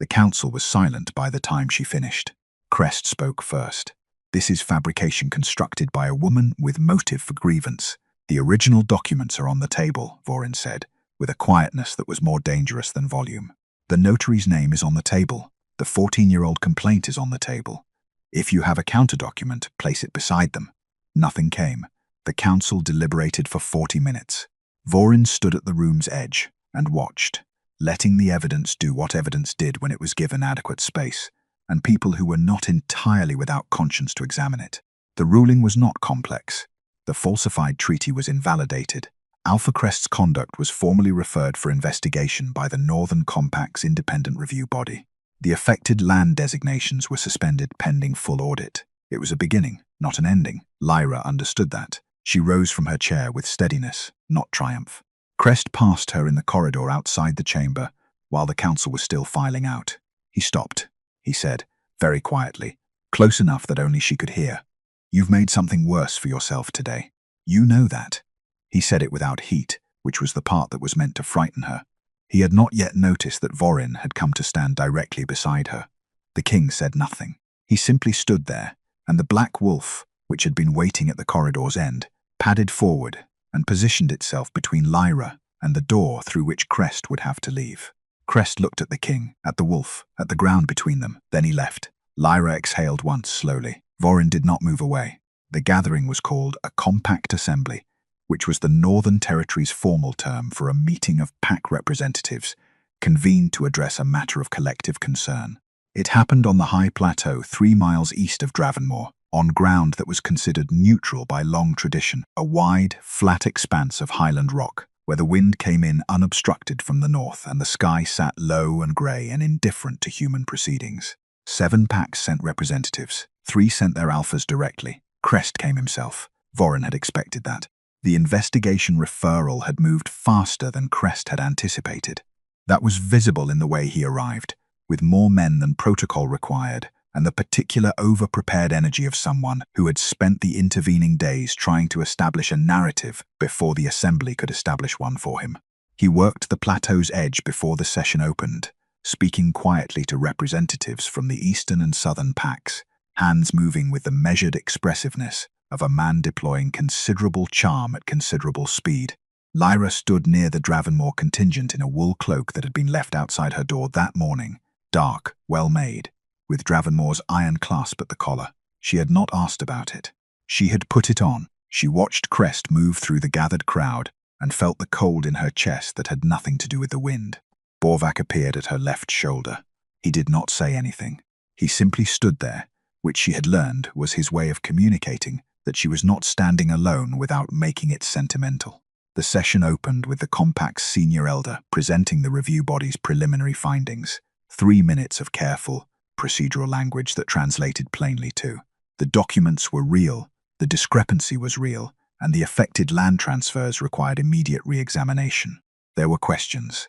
The council was silent by the time she finished. Crest spoke first. "This is fabrication constructed by a woman with motive for grievance. The original documents are on the table," Vorin said, with a quietness that was more dangerous than volume. "The notary's name is on the table. The 14-year-old complaint is on the table. If you have a counter-document, place it beside them." Nothing came. The council deliberated for 40 minutes. Vorin stood at the room's edge and watched, letting the evidence do what evidence did when it was given adequate space, and people who were not entirely without conscience to examine it. The ruling was not complex. The falsified treaty was invalidated. Alpha Crest's conduct was formally referred for investigation by the Northern Compact's independent review body. The affected land designations were suspended pending full audit. It was a beginning, not an ending. Lyra understood that. She rose from her chair with steadiness, not triumph. Crest passed her in the corridor outside the chamber, while the council was still filing out. He stopped. He said, very quietly, close enough that only she could hear. "You've made something worse for yourself today. You know that." He said it without heat, which was the part that was meant to frighten her. He had not yet noticed that Vorin had come to stand directly beside her. The king said nothing. He simply stood there, and the black wolf, which had been waiting at the corridor's end, padded forward and positioned itself between Lyra and the door through which Crest would have to leave. Crest looked at the king, at the wolf, at the ground between them. Then he left. Lyra exhaled once, slowly. Vorin did not move away. The gathering was called a compact assembly, which was the Northern Territory's formal term for a meeting of pack representatives convened to address a matter of collective concern. It happened on the high plateau 3 miles east of Dravenmore, on ground that was considered neutral by long tradition, a wide, flat expanse of highland rock, where the wind came in unobstructed from the north and the sky sat low and grey and indifferent to human proceedings. 7 packs sent representatives. 3 sent their alphas directly. Crest came himself. Vorin had expected that. The investigation referral had moved faster than Crest had anticipated. That was visible in the way he arrived, with more men than protocol required, and the particular over-prepared energy of someone who had spent the intervening days trying to establish a narrative before the assembly could establish one for him. He worked the plateau's edge before the session opened, speaking quietly to representatives from the eastern and southern packs, hands moving with the measured expressiveness of a man deploying considerable charm at considerable speed. Lyra stood near the Dravenmore contingent in a wool cloak that had been left outside her door that morning, dark, well-made, with Dravenmore's iron clasp at the collar. She had not asked about it. She had put it on. She watched Crest move through the gathered crowd and felt the cold in her chest that had nothing to do with the wind. Borvac appeared at her left shoulder. He did not say anything. He simply stood there, which she had learned was his way of communicating that she was not standing alone without making it sentimental. The session opened with the Compact's senior elder presenting the review body's preliminary findings. 3 minutes of careful, procedural language that translated plainly to. The documents were real, the discrepancy was real, and the affected land transfers required immediate re-examination. There were questions.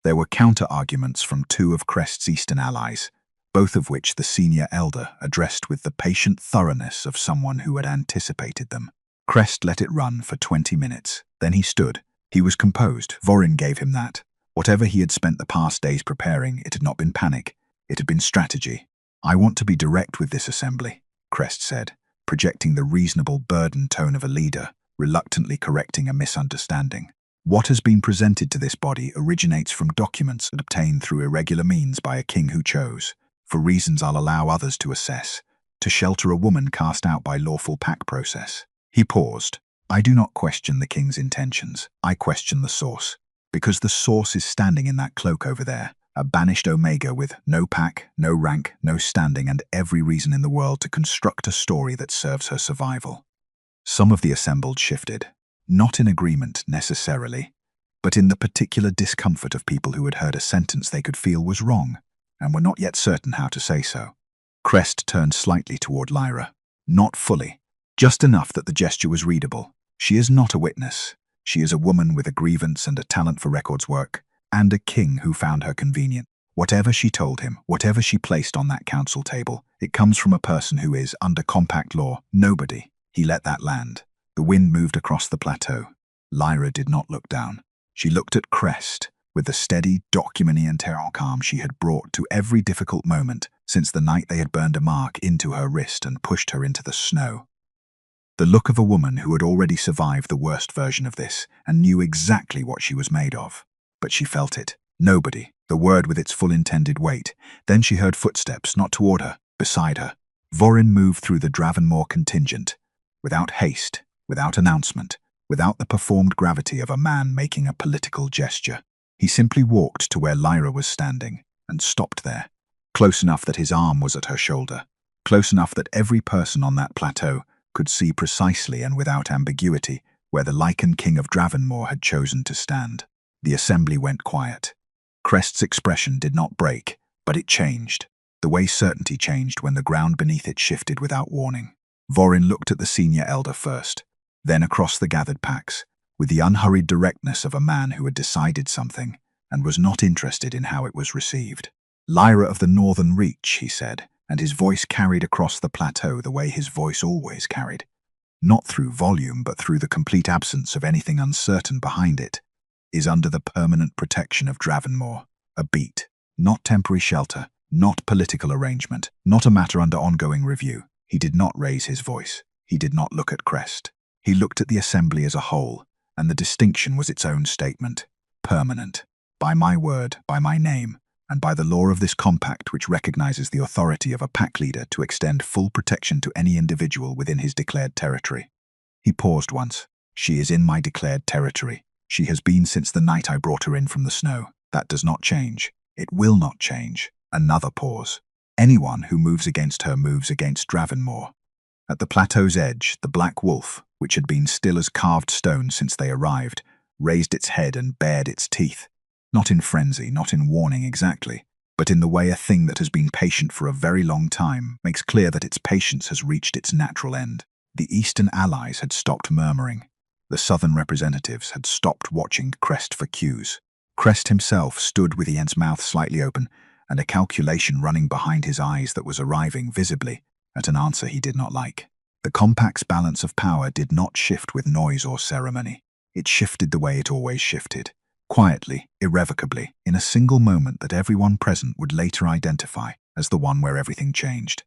There were counter-arguments from 2 of Crest's eastern allies, both of which the senior elder addressed with the patient thoroughness of someone who had anticipated them. Crest let it run for 20 minutes. Then he stood. He was composed. Vorin gave him that. Whatever he had spent the past days preparing, it had not been panic. It had been strategy. "I want to be direct with this assembly," Crest said, projecting the reasonable burden tone of a leader, reluctantly correcting a misunderstanding. "What has been presented to this body originates from documents obtained through irregular means by a king who chose, for reasons I'll allow others to assess, to shelter a woman cast out by lawful pack process." He paused. "I do not question the king's intentions. I question the source. Because the source is standing in that cloak over there, a banished Omega with no pack, no rank, no standing, and every reason in the world to construct a story that serves her survival." Some of the assembled shifted, not in agreement necessarily, but in the particular discomfort of people who had heard a sentence they could feel was wrong, and were not yet certain how to say so. Crest turned slightly toward Lyra. Not fully, just enough that the gesture was readable. "She is not a witness. She is a woman with a grievance and a talent for records work, and a king who found her convenient. Whatever she told him, whatever she placed on that council table, it comes from a person who is, under compact law, nobody." He let that land. The wind moved across the plateau. Lyra did not look down. She looked at Crest, with the steady, documentarian calm she had brought to every difficult moment since the night they had burned a mark into her wrist and pushed her into the snow. The look of a woman who had already survived the worst version of this and knew exactly what she was made of. But she felt it. Nobody, the word with its full intended weight. Then she heard footsteps, not toward her, beside her. Vorin moved through the Dravenmore contingent, without haste, without announcement, without the performed gravity of a man making a political gesture. He simply walked to where Lyra was standing and stopped there, close enough that his arm was at her shoulder, close enough that every person on that plateau could see precisely and without ambiguity where the Lycan king of Dravenmore had chosen to stand. The assembly went quiet. Crest's expression did not break, but it changed, the way certainty changed when the ground beneath it shifted without warning. Vorin looked at the senior elder first, then across the gathered packs, with the unhurried directness of a man who had decided something and was not interested in how it was received. "Lyra of the Northern Reach," he said, and his voice carried across the plateau the way his voice always carried, not through volume but through the complete absence of anything uncertain behind it, "is under the permanent protection of Dravenmore, a beat, not temporary shelter, not political arrangement, not a matter under ongoing review." He did not raise his voice. He did not look at Crest. He looked at the assembly as a whole, and the distinction was its own statement. Permanent. By my word, by my name, and by the law of this compact which recognizes the authority of a pack leader to extend full protection to any individual within his declared territory. He paused once. "She is in my declared territory. She has been since the night I brought her in from the snow. That does not change. It will not change." Another pause. "Anyone who moves against her moves against Dravenmore." At the plateau's edge, the black wolf, which had been still as carved stone since they arrived, raised its head and bared its teeth. Not in frenzy, not in warning exactly, but in the way a thing that has been patient for a very long time makes clear that its patience has reached its natural end. The Eastern allies had stopped murmuring. The Southern representatives had stopped watching Crest for cues. Crest himself stood with Ian's mouth slightly open and a calculation running behind his eyes that was arriving visibly at an answer he did not like. The compact's balance of power did not shift with noise or ceremony. It shifted the way it always shifted. Quietly, irrevocably, in a single moment that everyone present would later identify as the one where everything changed.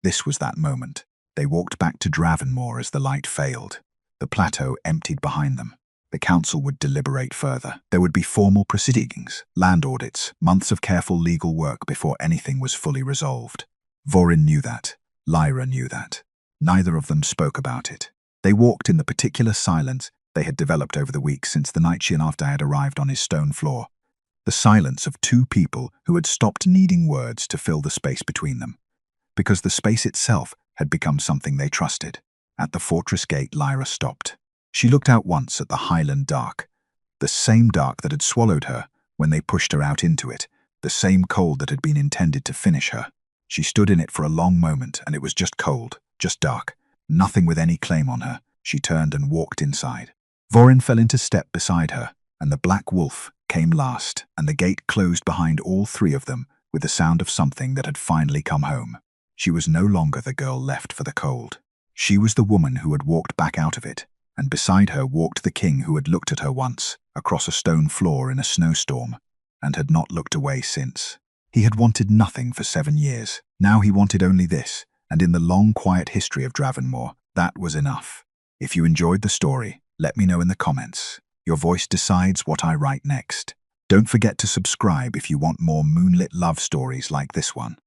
This was that moment. They walked back to Dravenmore as the light failed. The plateau emptied behind them. The council would deliberate further. There would be formal proceedings, land audits, months of careful legal work before anything was fully resolved. Vorin knew that. Lyra knew that. Neither of them spoke about it. They walked in the particular silence they had developed over the weeks since the night she and after had arrived on his stone floor. The silence of two people who had stopped needing words to fill the space between them. Because the space itself had become something they trusted. At the fortress gate, Lyra stopped. She looked out once at the highland dark. The same dark that had swallowed her when they pushed her out into it. The same cold that had been intended to finish her. She stood in it for a long moment, and it was just cold, just dark. Nothing with any claim on her. She turned and walked inside. Vorin fell into step beside her, and the black wolf came last, and the gate closed behind all three of them with the sound of something that had finally come home. She was no longer the girl left for the cold. She was the woman who had walked back out of it, and beside her walked the king who had looked at her once, across a stone floor in a snowstorm, and had not looked away since. He had wanted nothing for 7 years. Now he wanted only this, and in the long, quiet history of Dravenmore, that was enough. If you enjoyed the story, let me know in the comments. Your voice decides what I write next. Don't forget to subscribe if you want more moonlit love stories like this one.